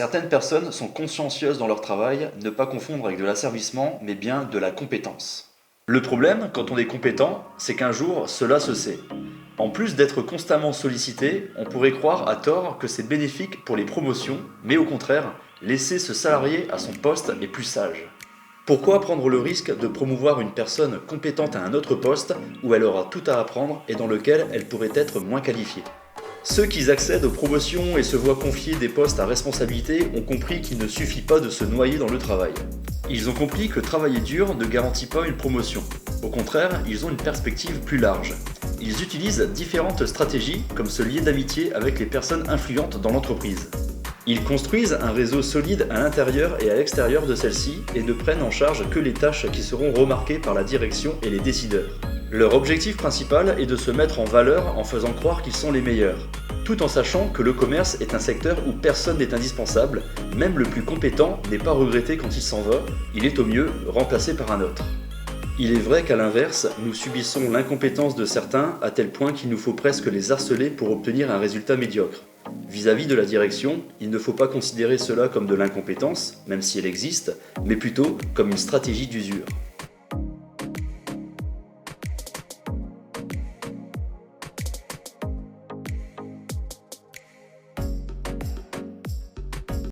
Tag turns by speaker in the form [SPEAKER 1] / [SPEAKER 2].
[SPEAKER 1] Certaines personnes sont consciencieuses dans leur travail, ne pas confondre avec de l'asservissement, mais bien de la compétence. Le problème, quand on est compétent, c'est qu'un jour, cela se sait. En plus d'être constamment sollicité, on pourrait croire à tort que c'est bénéfique pour les promotions, mais au contraire, laisser ce salarié à son poste est plus sage. Pourquoi prendre le risque de promouvoir une personne compétente à un autre poste où elle aura tout à apprendre et dans lequel elle pourrait être moins qualifiée? Ceux qui accèdent aux promotions et se voient confier des postes à responsabilité ont compris qu'il ne suffit pas de se noyer dans le travail. Ils ont compris que travailler dur ne garantit pas une promotion. Au contraire, ils ont une perspective plus large. Ils utilisent différentes stratégies comme se lier d'amitié avec les personnes influentes dans l'entreprise. Ils construisent un réseau solide à l'intérieur et à l'extérieur de celle-ci et ne prennent en charge que les tâches qui seront remarquées par la direction et les décideurs. Leur objectif principal est de se mettre en valeur en faisant croire qu'ils sont les meilleurs, tout en sachant que le commerce est un secteur où personne n'est indispensable, même le plus compétent n'est pas regretté quand il s'en va, il est au mieux remplacé par un autre. Il est vrai qu'à l'inverse, nous subissons l'incompétence de certains à tel point qu'il nous faut presque les harceler pour obtenir un résultat médiocre. Vis-à-vis de la direction, il ne faut pas considérer cela comme de l'incompétence, même si elle existe, mais plutôt comme une stratégie d'usure.